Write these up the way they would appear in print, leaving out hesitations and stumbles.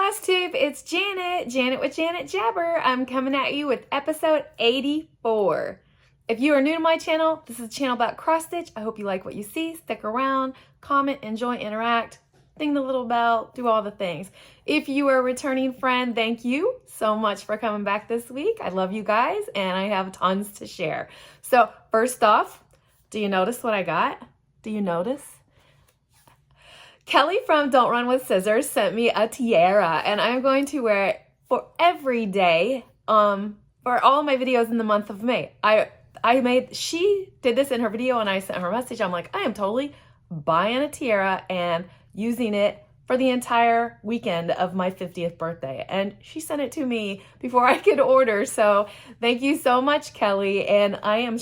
Flosstube, it's Janet with Janet Jabber. I'm coming at you with episode 84. If you are new to my channel, this is a channel about cross stitch. I hope you like what you see. Stick around, comment, enjoy, interact, ding the little bell, do all the things. If you are a returning friend, thank you so much for coming back this week. I love you guys and I have tons to share. So first off, do you notice what I got? Do you notice? Kelly from Don't Run With Scissors sent me a tiara and I'm going to wear it for every day for all of my videos in the month of May. She did this in her video and I sent her a message. I'm like, I am totally buying a tiara and using it for the entire weekend of my 50th birthday. And she sent it to me before I could order. So thank you so much, Kelly. And I am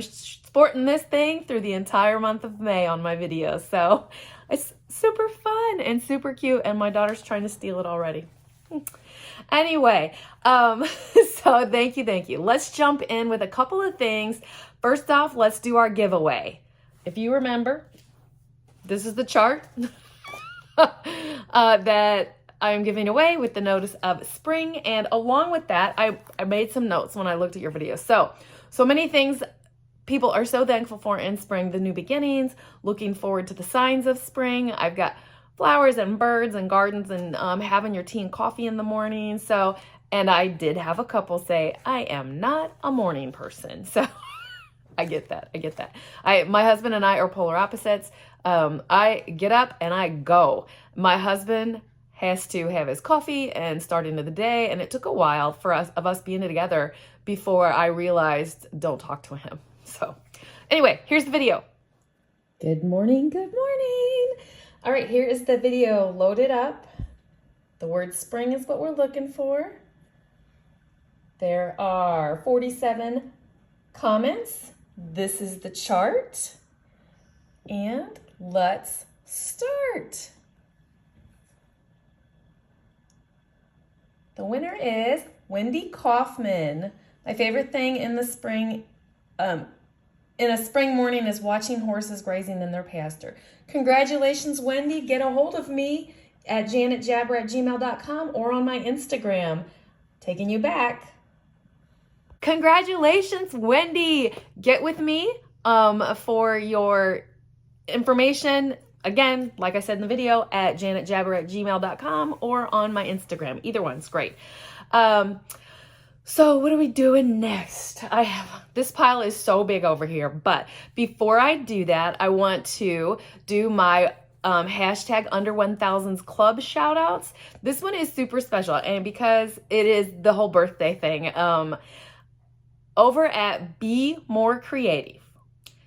sporting this thing through the entire month of May on my videos. So it's super fun and super cute. And my daughter's trying to steal it already. Anyway, so thank you. Let's jump in with a couple of things. First off, let's do our giveaway. If you remember, this is the chart that I'm giving away with the notice of spring. And along with that, I made some notes when I looked at your video. So many things people are so thankful for in spring, the new beginnings, looking forward to the signs of spring. I've got flowers and birds and gardens and having your tea and coffee in the morning. So, and I did have a couple say, I am not a morning person. So I get that. My husband and I are polar opposites. I get up and I go. My husband has to have his coffee and start into the day. And it took a while for us being together before I realized don't talk to him. So anyway, here's the video. Good morning. All right, here is the video loaded up. The word spring is what we're looking for. There are 47 comments. This is the chart. And let's start. The winner is Wendy Kaufman. My favorite thing in the spring, in a spring morning is watching horses grazing in their pasture. Congratulations, Wendy. Get a hold of me at janetjabber@gmail.com or on my Instagram. Taking you back. Congratulations, Wendy. Get with me for your information. Again, like I said in the video, at janetjabber@gmail.com or on my Instagram. Either one's great. So what are we doing next? This pile is so big over here, but before I do that, I want to do my hashtag under 1000s club shout outs. This one is super special, and because it is the whole birthday thing, over at Be More Creative,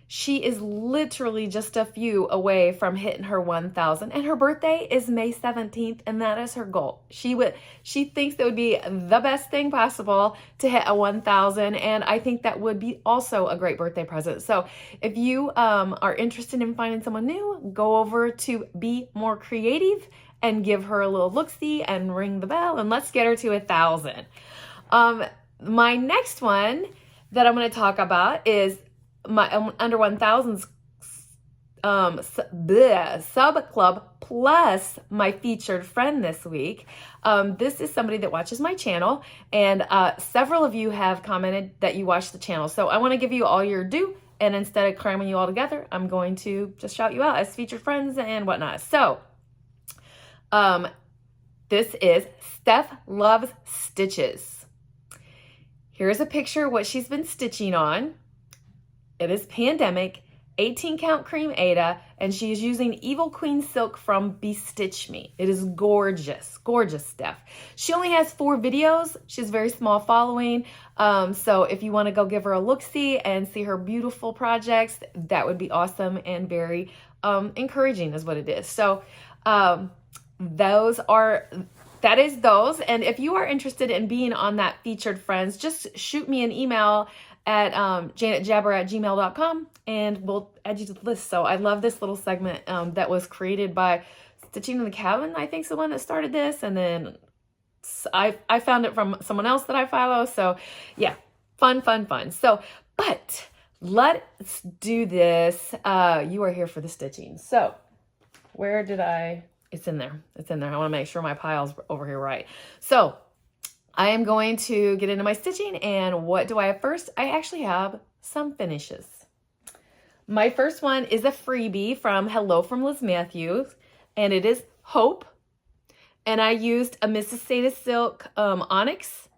she is literally just a few away from hitting her 1,000, and her birthday is May 17th, and that is her goal. She thinks it would be the best thing possible to hit a 1,000, and I think that would be also a great birthday present. So if you are interested in finding someone new, go over to Be More Creative and give her a little look-see and ring the bell, and let's get her to 1,000. My next one that I'm going to talk about is my under 1000s sub club plus my featured friend this week. This is somebody that watches my channel, and several of you have commented that you watch the channel. So I want to give you all your due, and instead of cramming you all together, I'm going to just shout you out as featured friends and whatnot. So this is Steph Loves Stitches. Here's a picture of what she's been stitching on. It is Pandemic, 18 count cream Aida, and she is using Evil Queen silk from Bestitch Me. It is gorgeous, gorgeous stuff. She only has 4 videos. She has a very small following. So if you want to go give her a look-see and see her beautiful projects, that would be awesome and very encouraging is what it is. So that is those. And if you are interested in being on that featured friends, just shoot me an email at janetjabber@gmail.com and we'll add you to the list. So I love this little segment that was created by Stitching in the Cabin. I think is the one that started this, and then I found it from someone else that I follow. So yeah, fun. So, but let's do this. You are here for the stitching. So where did I It's in there. It's in there. I want to make sure my pile's over here right. So I am going to get into my stitching, and what do I have first? I actually have some finishes. My first one is a freebie from Hello from Liz Matthews, and it is Hope. And I used a Mrs. Sada Silk Onyx,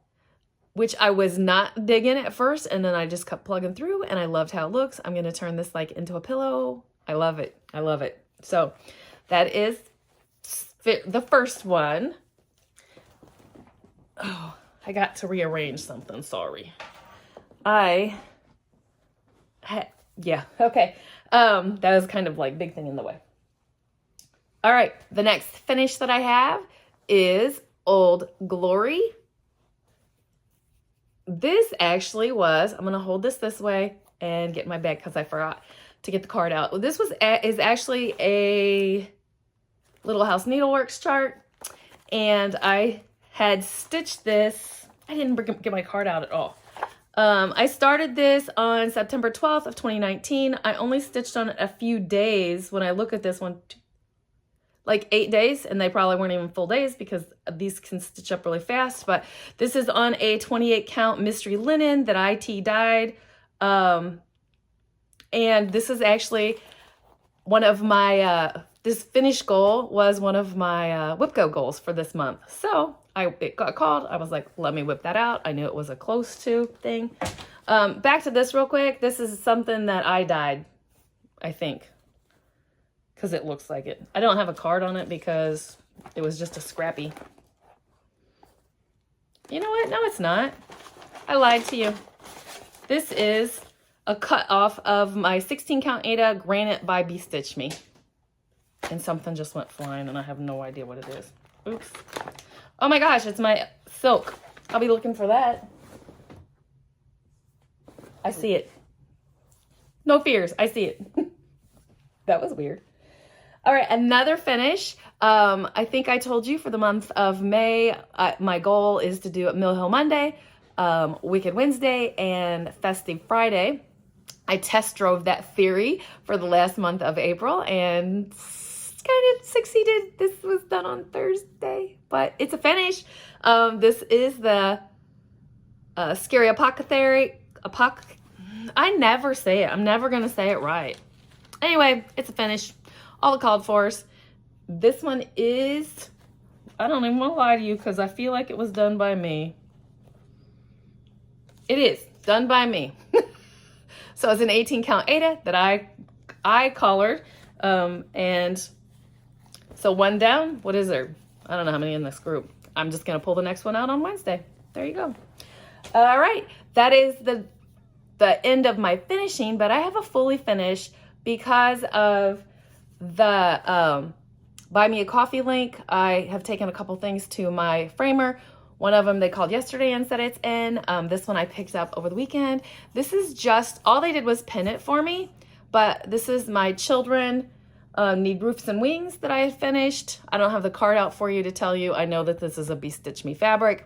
which I was not digging at first, and then I just kept plugging through, and I loved how it looks. I'm going to turn this like into a pillow. I love it. I love it. So that is the first one. Oh, I got to rearrange something. Sorry. Yeah, okay. That was kind of like big thing in the way. All right, the next finish that I have is Old Glory. This actually was, I'm gonna hold this way and get my bag because I forgot to get the card out. This is actually a Little House Needleworks chart, and I had stitched this. I didn't get my card out at all. I started this on September 12th of 2019. I only stitched on it a few days. When I look at this one, like 8 days, and they probably weren't even full days because these can stitch up really fast. But this is on a 28 count mystery linen that I dyed. And this is actually one of my, this finish goal was one of my WIPCO goals for this month. So it got called. I was like, let me whip that out. I knew it was a close to thing. Back to this real quick. This is something that I dyed, I think, because it looks like it. I don't have a card on it because it was just a scrappy. You know what? No, it's not. I lied to you. This is a cut off of my 16 count Ada Granite by Stitch Me. And something just went flying and I have no idea what it is. Oops. Oh my gosh, it's my silk. I'll be looking for that. I see it. No fears, I see it. That was weird. All right, another finish. I think I told you for the month of May, my goal is to do Mill Hill Monday, Wicked Wednesday, and Festive Friday. I test drove that theory for the last month of April and kind of succeeded. This was done on Thursday, but it's a finish. This is the Scary Apothecary. I never say it. I'm never going to say it right. Anyway, it's a finish. All the called fors. This one is, I don't even want to lie to you because I feel like it was done by me. It is done by me. So it's an 18 count Ada that I colored. And so one down, what is there? I don't know how many in this group. I'm just going to pull the next one out on Wednesday. There you go. All right. That is the end of my finishing, but I have a fully finished because of the Buy Me a Coffee link. I have taken a couple things to my framer. One of them they called yesterday and said it's in. This one I picked up over the weekend. This is just, all they did was pin it for me, but this is my Children Need Roofs and Wings that I had finished. I don't have the card out for you to tell you. I know that this is a Stitch Me fabric,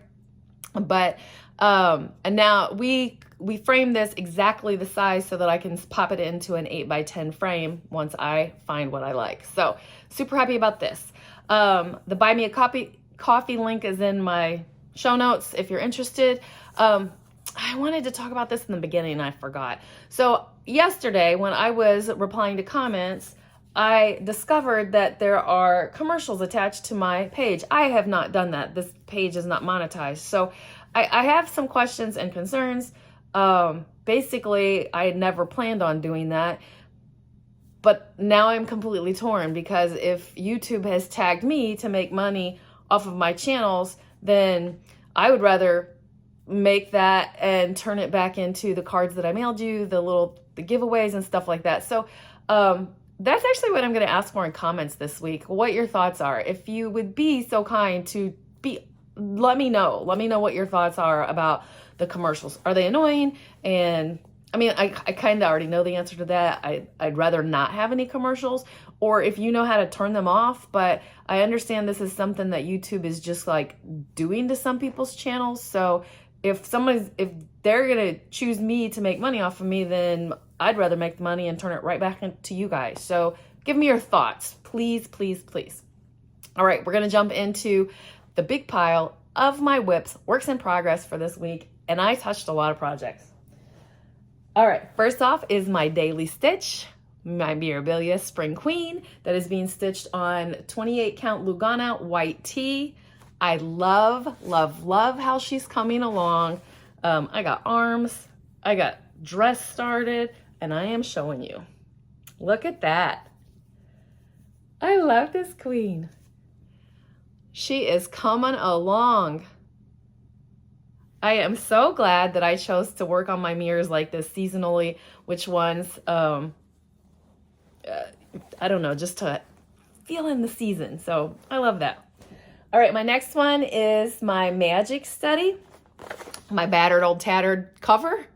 but, and now we framed this exactly the size so that I can pop it into an 8x10 frame once I find what I like. So super happy about this. The Buy Me a Coffee link is in my show notes if you're interested. I wanted to talk about this in the beginning and I forgot. So yesterday when I was replying to comments, I discovered that there are commercials attached to my page. I have not done that. This page is not monetized. So I have some questions and concerns. Basically, I had never planned on doing that. But now I'm completely torn because if YouTube has tagged me to make money off of my channels, then I would rather make that and turn it back into the cards that I mailed you, the giveaways and stuff like that. So that's actually what I'm going to ask for in comments this week, what your thoughts are. If you would be so kind to let me know what your thoughts are about the commercials. Are they annoying? And I mean, I kind of already know the answer to that. I'd rather not have any commercials, or if you know how to turn them off. But I understand this is something that YouTube is just like doing to some people's channels. So if they're going to choose me to make money off of me, then I'd rather make the money and turn it right back into you guys. So give me your thoughts, please, please, please. All right, we're gonna jump into the big pile of my whips, works in progress for this week, and I touched a lot of projects. All right, first off is my daily stitch, my Mirabilia Spring Queen that is being stitched on 28 count Lugana white tee. I love, love, love how she's coming along. I got arms, I got dress started, and I am showing you. Look at that. I love this queen. She is coming along. I am so glad that I chose to work on my mirrors like this seasonally, which ones, I don't know, just to feel in the season. So I love that. All right, my next one is my Magic Study, my battered old tattered cover.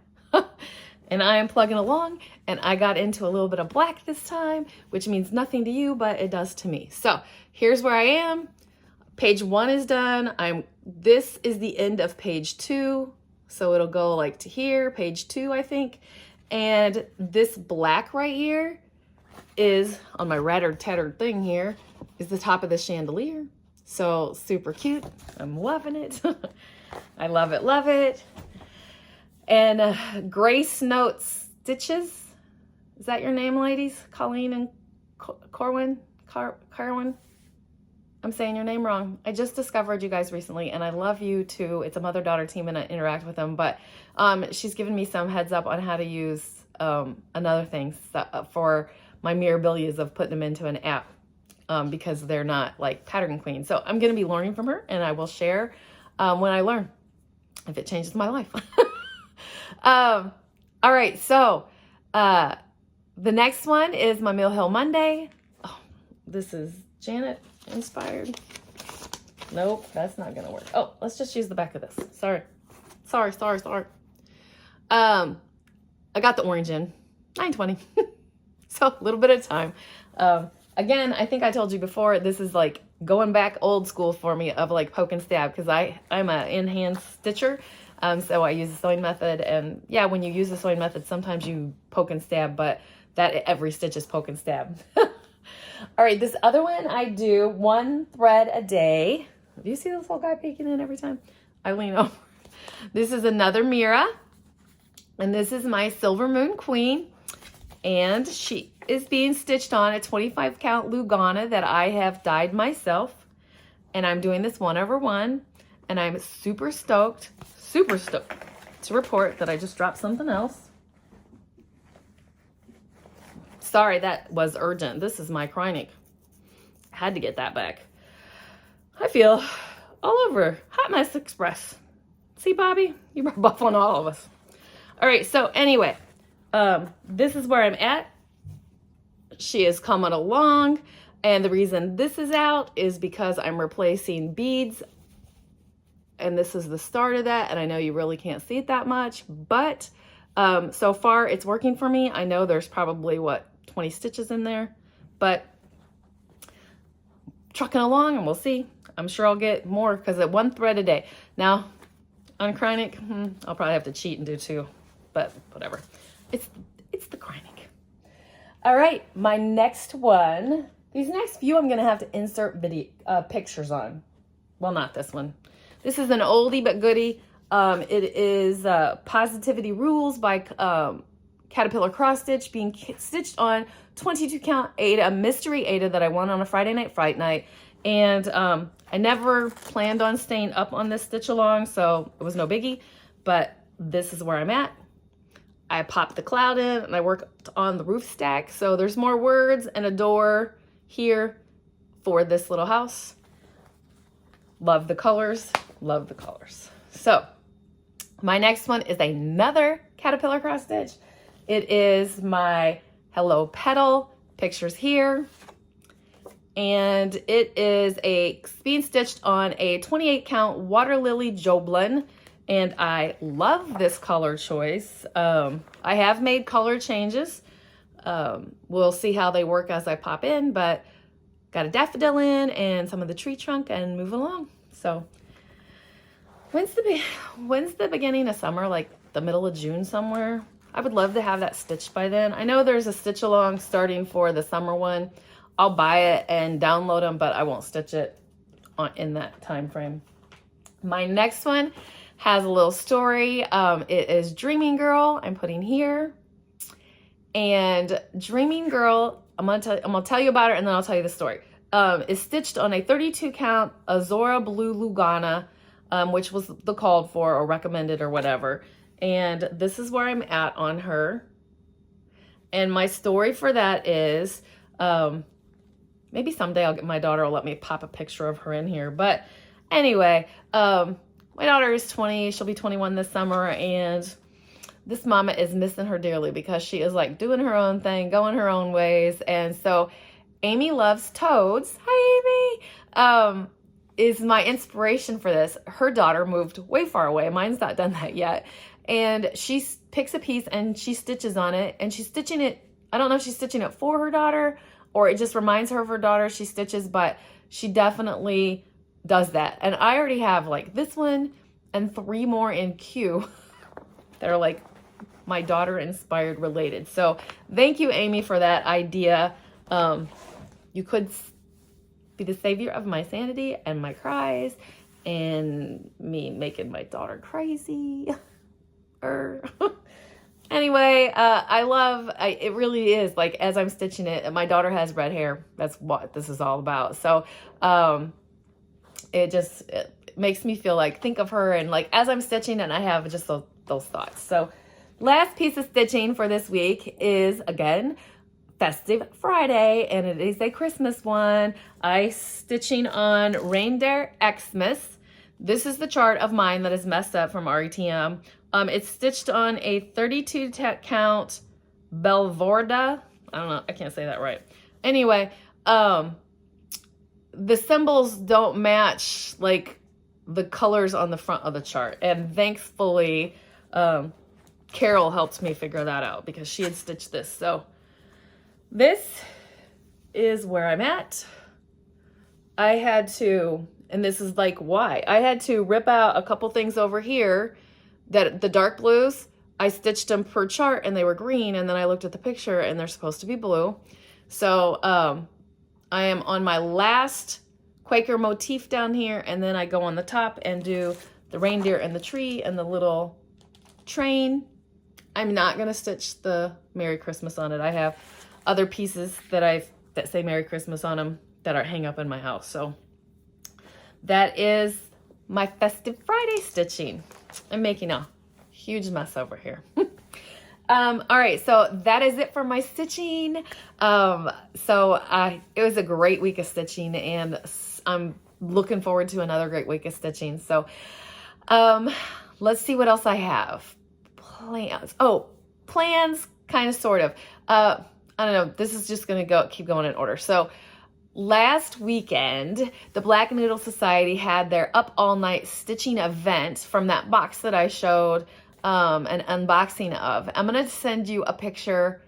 And I am plugging along, and I got into a little bit of black this time, which means nothing to you, but it does to me. So here's where I am. Page 1 is done. This is the end of page 2. So it'll go like to here, page 2, I think. And this black right here is on my rattered tattered thing here, is the top of the chandelier. So super cute. I'm loving it. I love it, love it. And Grace Notes Stitches. Is that your name, ladies? Colleen and Carolyn? I'm saying your name wrong. I just discovered you guys recently, and I love you too. It's a mother-daughter team, and I interact with them. But she's given me some heads up on how to use another thing for my Mirabilias of putting them into an app because they're not like pattern queen. So I'm going to be learning from her, and I will share when I learn if it changes my life. All right, so the next one is my Mill Hill Monday. Oh, this is Janet inspired. Nope, that's not gonna work. Oh, let's just use the back of this. Sorry. I got the orange in 920. So a little bit of time. Again, I think I told you before, this is like going back old school for me of like poke and stab, because I'm a in-hand stitcher. So I use the sewing method, and yeah, when you use the sewing method, sometimes you poke and stab, but that every stitch is poke and stab. All right, this other one, I do 1 thread a day. Do you see this little guy peeking in every time I lean over? This is another Mira, and this is my Silver Moon Queen, and she is being stitched on a 25 count Lugana that I have dyed myself, and I'm doing this 1/1, and I'm super stoked to report that I just dropped something else. Sorry, that was urgent. This is my Kreinik. Had to get that back. I feel all over Hot Mess Express. See, Bobbi? You were buffing all of us. All right, so anyway, this is where I'm at. She is coming along, and the reason this is out is because I'm replacing beads, and this is the start of that, and I know you really can't see it that much, but so far it's working for me. I know there's probably, 20 stitches in there, but trucking along, and we'll see. I'm sure I'll get more because at 1 thread a day. Now, on Kreinik, I'll probably have to cheat and do 2, but whatever. It's the Kreinik. All right, my next one. These next few I'm going to have to insert video pictures on. Well, not this one. This is an oldie but goodie. It is Positivity Rules by Caterpillar Cross Stitch, being stitched on 22 count Aida, a mystery Aida that I won on a Friday night fright night. And I never planned on staying up on this stitch along, so it was no biggie, but this is where I'm at. I popped the cloud in, and I worked on the roof stack. So there's more words and a door here for this little house. Love the colors, love the colors. So my next one is another Caterpillar Cross Stitch. It is my Hello Petal, pictures here. And it is being stitched on a 28 count Water Lily Joblin. And I love this color choice. I have made color changes. We'll see how they work as I pop in, but got a daffodil in and some of the tree trunk and move along. So when's the beginning of summer? Like the middle of June somewhere? I would love to have that stitched by then. I know there's a stitch along starting for the summer one I'll buy it and download them, but I won't stitch it in that time frame. My next one has a little story. It is Dreaming Girl. I'm putting here. And Dreaming Girl, I'm gonna tell you about her, and then I'll tell you the story. Is stitched on a 32 count Azora Blue Lugana, which was the called for or recommended or whatever. And this is where I'm at on her. And my story for that is, maybe someday my daughter will let me pop a picture of her in here. But anyway, my daughter is 20. She'll be 21 this summer. And this mama is missing her dearly because she is like doing her own thing, going her own ways. And so Amy Loves Toads, hi Amy, is my inspiration for this. Her daughter moved way far away. Mine's not done that yet. And she picks a piece and she stitches on it, and she's stitching it. I don't know if she's stitching it for her daughter or it just reminds her of her daughter. She stitches, but she definitely does that. And I already have like this one and 3 more in queue that are like my daughter inspired related. So thank you, Amy, for that idea. You could be the savior of my sanity and my cries and me making my daughter crazy. Anyway, it really is like, as I'm stitching it, my daughter has red hair. That's what this is all about. So, it makes me feel like, think of her, and like, as I'm stitching, and I have just those thoughts. So last piece of stitching for this week is, again, Festive Friday, and it is a Christmas one. I stitching on Reindeer Xmas. This is the chart of mine that is messed up from RETM. It's stitched on a 32 count Belvorda. I don't know. I can't say that right. Anyway, the symbols don't match like the colors on the front of the chart. And thankfully, Carol helped me figure that out because she had stitched this. So this is where I'm at. I had to, and this is like why, I had to rip out a couple things over here that the dark blues, I stitched them per chart and they were green, and then I looked at the picture and they're supposed to be blue. So I am on my last Quaker motif down here, and then I go on the top and do the reindeer and the tree and the little train. I'm not gonna stitch the Merry Christmas on it. I have other pieces that say Merry Christmas on them that are hang up in my house. So that is my Festive Friday stitching. I'm making a huge mess over here. All right, so that is it for my stitching. It was a great week of stitching, and I'm looking forward to another great week of stitching. So let's see what else I have. Plans. Oh, plans, kind of, sort of. I don't know. This is just going to keep going in order. So last weekend, the Black Noodle Society had their Up All Night stitching event from that box that I showed an unboxing of. I'm going to send you a picture.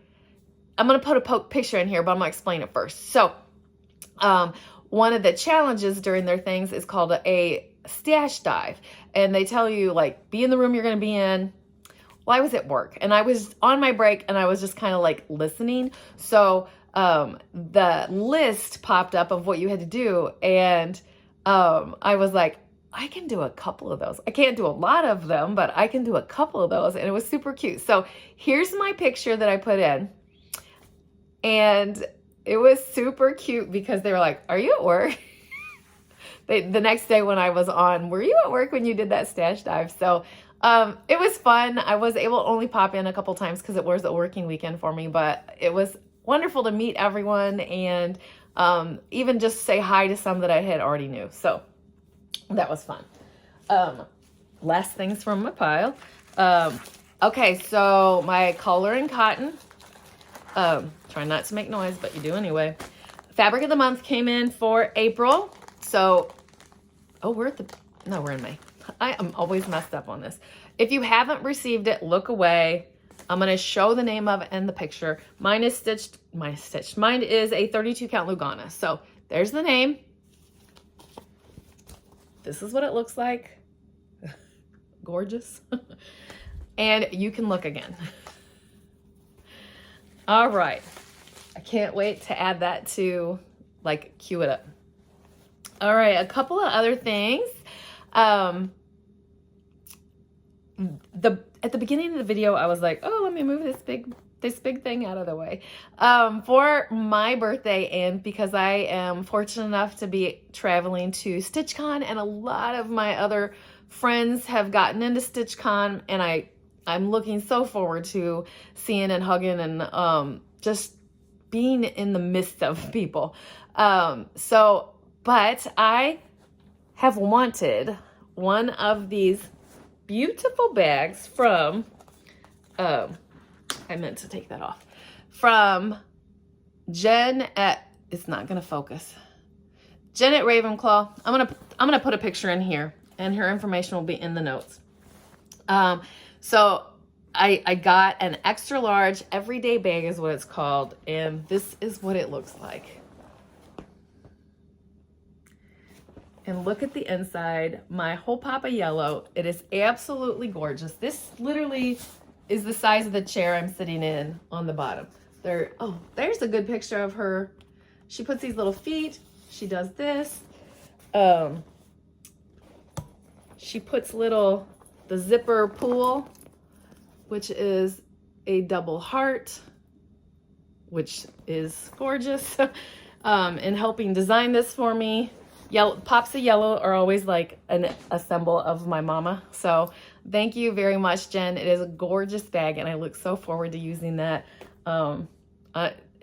I'm going to put a picture in here, but I'm going to explain it first. So one of the challenges during their things is called a stash dive. And they tell you, like, be in the room you're going to be in. Well, I was at work and I was on my break and I was just kind of like listening. So the list popped up of what you had to do, and I was like, I can do a couple of those. I can't do a lot of them, but I can do a couple of those, and it was super cute. So here's my picture that I put in, and it was super cute because they were like, are you at work? The next day when I was on, were you at work when you did that stash dive? So it was fun. I was able to only pop in a couple times because it was a working weekend for me, but it was wonderful to meet everyone, and even just say hi to some that I had already knew. So that was fun. Last things from my pile. Okay, so my color and cotton. Try not to make noise, but you do anyway. Fabric of the month came in for April. So, we're in May. I am always messed up on this. If you haven't received it, look away. I'm going to show the name of it and the picture. Mine is stitched. Mine is a 32 count Lugana. So there's the name. This is what it looks like. Gorgeous. And you can look again. All right. I can't wait to add that to, like, cue it up. All right, a couple of other things. At the beginning of the video, I was like, oh, let me move this big thing out of the way. For my birthday, and because I am fortunate enough to be traveling to StitchCon, and a lot of my other friends have gotten into StitchCon, and I'm looking so forward to seeing and hugging and just being in the midst of people. But I have wanted one of these beautiful bags from, I meant to take that off, from Jen at, it's not gonna focus, Jen at Ravenclaw. I'm gonna put a picture in here, and her information will be in the notes. So I got an extra large everyday bag is what it's called, and this is what it looks like. And look at the inside, my whole pop of yellow. It is absolutely gorgeous. This literally is the size of the chair I'm sitting in on the bottom. There's a good picture of her. She puts these little feet. She does this. She puts the zipper pull, which is a double heart, which is gorgeous. And helping design this for me. Pops of yellow are always like a symbol of my mama. So thank you very much, Jen. It is a gorgeous bag, and I look so forward to using that.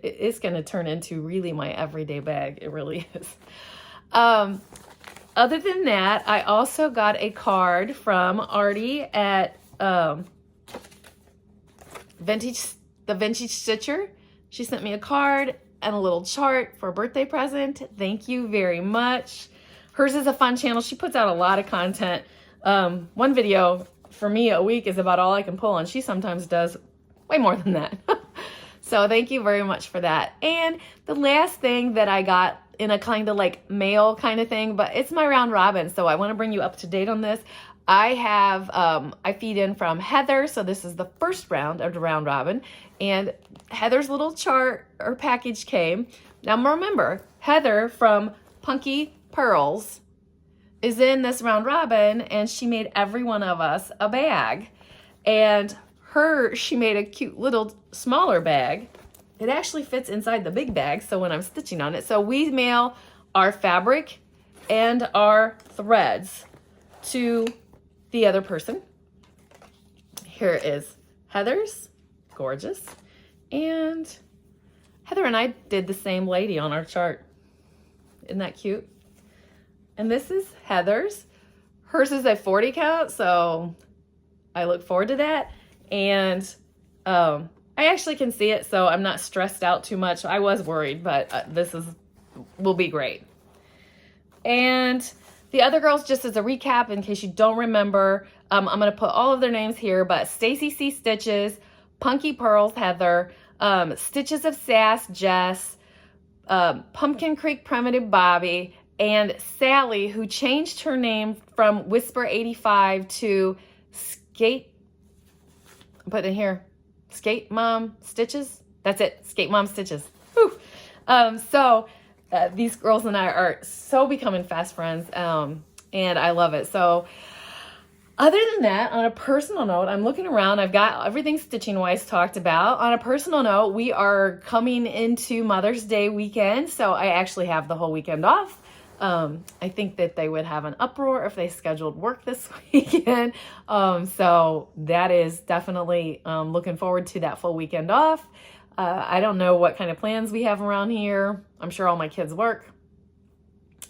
It's going to turn into really my everyday bag. It really is. Other than that, I also got a card from Artie at the Vintage Stitcher. She sent me a card and a little chart for a birthday present. Thank you very much. Hers is a fun channel. She puts out a lot of content. One video for me a week is about all I can pull, and she sometimes does way more than that. So thank you very much for that. And the last thing that I got in a kind of like mail kind of thing, but it's my round robin, so I want to bring you up to date on this. I have, I feed in from Heather, so this is the first round of the round robin, and Heather's little chart or package came. Now remember, Heather from Punky Purls is in this round robin, and she made every one of us a bag. And she made a cute little smaller bag. It actually fits inside the big bag, so when I'm stitching on it. So we mail our fabric and our threads to the other person. Here is Heather's, gorgeous. And Heather and I did the same lady on our chart. Isn't that cute? And this is Heather's. Hers is a 40 count, so I look forward to that. And I actually can see it, so I'm not stressed out too much. I was worried, but will be great. And the other girls, just as a recap, in case you don't remember, I'm going to put all of their names here, but Stacie C. Stitches, Punky Purls, Heather, Stitches of Sass, Jess, Pumpkin Creek Primitive, Bobbi, and Sallie, who changed her name from Whisper 85 to Skate, put in here, Skate Mom Stitches. That's it, Skate Mom Stitches. Whew. These girls and I are so becoming fast friends, and I love it. So other than that, on a personal note, I'm looking around. I've got everything stitching-wise talked about. On a personal note, we are coming into Mother's Day weekend, so I actually have the whole weekend off. I think that they would have an uproar if they scheduled work this weekend. So that is definitely looking forward to that full weekend off. I don't know what kind of plans we have around here. I'm sure all my kids work.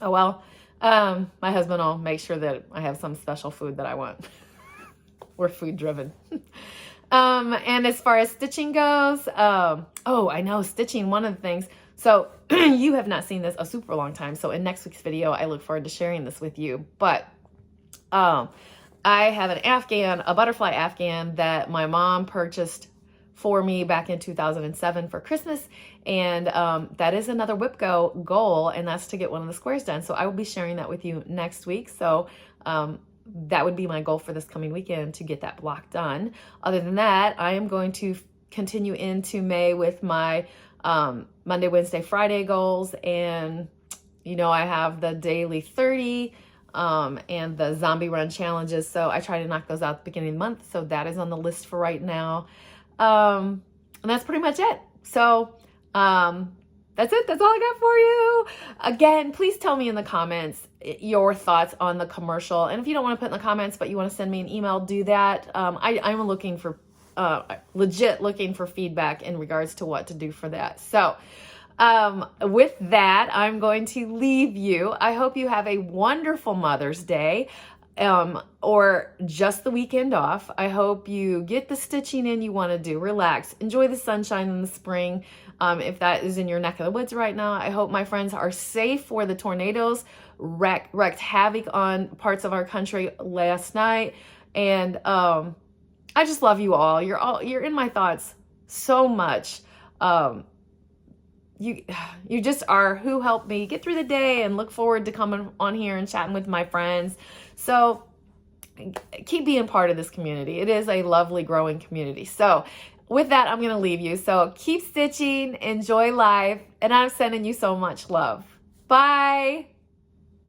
Oh well. My husband will make sure that I have some special food that I want. We're food driven. And as far as stitching goes, I know stitching, one of the things. So you have not seen this a super long time. So in next week's video, I look forward to sharing this with you. But I have an Afghan, a butterfly Afghan that my mom purchased for me back in 2007 for Christmas. And that is another WIPGO goal, and that's to get one of the squares done. So I will be sharing that with you next week. So that would be my goal for this coming weekend, to get that block done. Other than that, I am going to continue into May with my Monday, Wednesday, Friday goals. And, you know, I have the daily 30 and the zombie run challenges. So I try to knock those out at the beginning of the month. So that is on the list for right now. And that's pretty much it. So that's it. That's all I got for you. Again, please tell me in the comments your thoughts on the commercial. And if you don't want to put in the comments, but you want to send me an email, do that. I'm looking for, legit looking for feedback in regards to what to do for that. So with that, I'm going to leave you. I hope you have a wonderful Mother's Day. Or just the weekend off. I hope you get the stitching in you want to do. Relax. Enjoy the sunshine in the spring. If that is in your neck of the woods right now. I hope my friends are safe for the tornadoes wreaked havoc on parts of our country last night. And I just love you all. You're in my thoughts so much. You just are who helped me get through the day, and look forward to coming on here and chatting with my friends. So keep being part of this community. It is a lovely growing community. So with that, I'm going to leave you. So keep stitching, enjoy life, and I'm sending you so much love. Bye.